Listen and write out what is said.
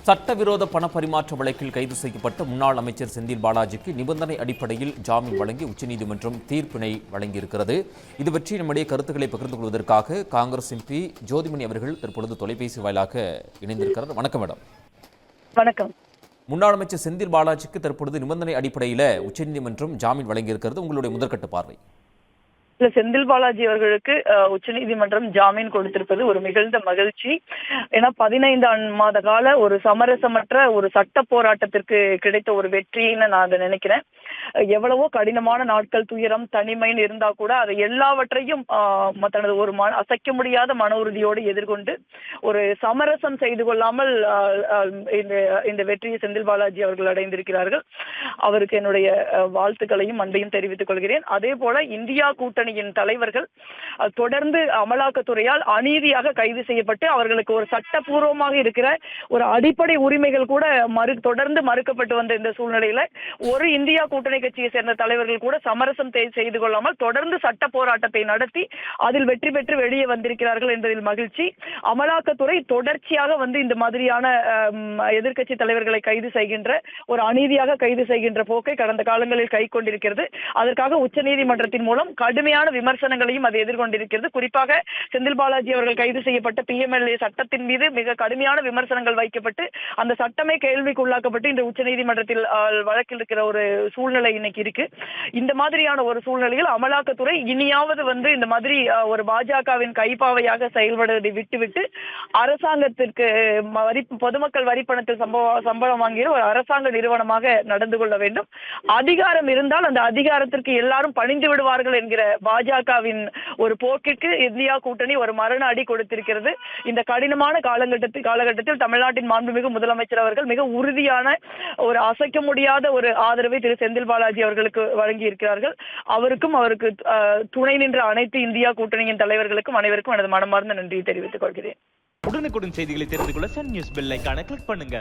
சட்டவிரோத பண பரிமாற்ற வழக்கில் கைது செய்யப்பட்ட முன்னாள் அமைச்சர் செந்தில் பாலாஜிக்கு நிபந்தனை அடிப்படையில் ஜாமீன் வழங்கி உச்சநீதிமன்றம் தீர்ப்பினை வழங்கியிருக்கிறது. இது பற்றி நம்முடைய கருத்துக்களை பகிர்ந்து கொள்வதற்காக காங்கிரஸ் எம்பி ஜோதிமணி அவர்கள் தற்பொழுது தொலைபேசி வாயிலாக இணைந்திருக்கிறார். வணக்கம் மேடம். வணக்கம். முன்னாள் அமைச்சர் செந்தில் பாலாஜிக்கு தற்பொழுது நிபந்தனை அடிப்படையில் உச்சநீதிமன்றம் ஜாமீன் வழங்கியிருக்கிறது. உங்களுடைய முதற்கட்ட பார்வை? செந்தில் பாலாஜி அவர்களுக்கு உச்சநீதிமன்றம் ஜாமீன் கொடுத்திருப்பது ஒரு மிகுந்த மகிழ்ச்சி. ஏன்னா 15 மாத கால ஒரு சமரசமற்ற ஒரு சட்ட போராட்டத்திற்கு கிடைத்த ஒரு வெற்றின்னு நான் அதை நினைக்கிறேன். எவ்வளவோ கடினமான நாட்கள், துயரம், தனிமைன்னு இருந்தா கூட அதை எல்லாவற்றையும் தனது ஒரு அசைக்க முடியாத மன உறுதியோடு எதிர்கொண்டு ஒரு சமரசம் செய்து கொள்ளாமல் இந்த வெற்றியை செந்தில் பாலாஜி அவர்கள் அடைந்திருக்கிறார்கள். அவருக்கு என்னுடைய வாழ்த்துக்களையும் அன்பையும் தெரிவித்துக் கொள்கிறேன். அதே போல இந்தியா கூட்டணியின் தலைவர்கள் தொடர்ந்து அமலாக்கத்துறையால் அநீதியாக கைது செய்யப்பட்டு அவர்களுக்கு ஒரு சட்டப்பூர்வமாக இருக்கிற ஒரு அடிப்படை உரிமைகள் கூட தொடர்ந்து மறுக்கப்பட்டு வந்த இந்த சூழ்நிலையில ஒரு இந்தியா கூட்டணி கட்சியை சேர்ந்த தலைவர்கள் கூட சமரசம் செய்து கொள்ளாமல் தொடர்ந்து சட்ட போராட்டத்தை நடத்தி அதில் வெற்றி பெற்று வெளியே வந்திருக்கிறார்கள் என்பதில் மகிழ்ச்சி. அமலாக்கத்துறை தொடர்ச்சியாக இந்த மாதிரியான எதிர்க்கட்சி தலைவர்களை கைது செய்கின்ற ஒரு அநீதியாக கைது செய்கின்ற போக்கை கடந்த காலங்களில் கை கொண்டிருக்கிறது. அதற்காக உச்சநீதிமன்றத்தின் மூலம் கடுமையான விமர்சனங்களையும் அது எதிர்கொண்டிருக்கிறது. குறிப்பாக செந்தில் பாலாஜி அவர்கள் கைது செய்யப்பட்ட PMLA சட்டத்தின் மீது மிக கடுமையான விமர்சனங்கள் வைக்கப்பட்டு அந்த சட்டமே கேள்விக்குள்ளாக்கப்பட்டு இந்த உச்சநீதிமன்றத்தில் வழக்கில் இருக்கிற ஒரு சூழ்நிலை இன்னைக்கு இருக்கு. இந்த மாதிரியான ஒரு சூழ்நிலையில் அமலாக்கத்துறை இனியாவது இந்த மாதிரி ஒரு பாஜகவின் கைப்பாவையாக செயல்படுவதை விட்டுவிட்டு அரசாங்கத்திற்கு பொதுமக்கள் வரிப்பணத்தில் சம்பளம் வாங்கிய ஒரு அரசாங்க நிறுவனமாக நடந்து கொள்ள வேண்டும். அதிகாரம் இருந்தால் அந்த அதிகாரத்திற்கு எல்லாரும் பணிந்து விடுவார்கள் என்கிற பாஜகவின் ஒரு போக்கிற்கு இந்தியா கூட்டணி ஒரு மரண அடி கொடுத்திருக்கிறது. இந்த கடினமான காலகட்டத்தில் தமிழ்நாட்டின் மாண்புமிகு முதலமைச்சர் அவர்கள் மிக உறுதியான ஒரு அசைக்க முடியாத ஒரு ஆதரவை திரு செந்தில் பாலாஜி அவர்களுக்கு வழங்கி இருக்கிறார்கள். அவருக்கும் அவருக்கு துணை நின்ற அனைத்து இந்தியா கூட்டணியின் தலைவர்களுக்கும் அனைவருக்கும் எனது மனமார்ந்த நன்றியை தெரிவித்துக் கொள்கிறேன். உடனுக்குடன் செய்திகளை தெரிந்து கொள்ள சன் நியூஸ் பெல் ஐகானை கிளிக் பண்ணுங்க.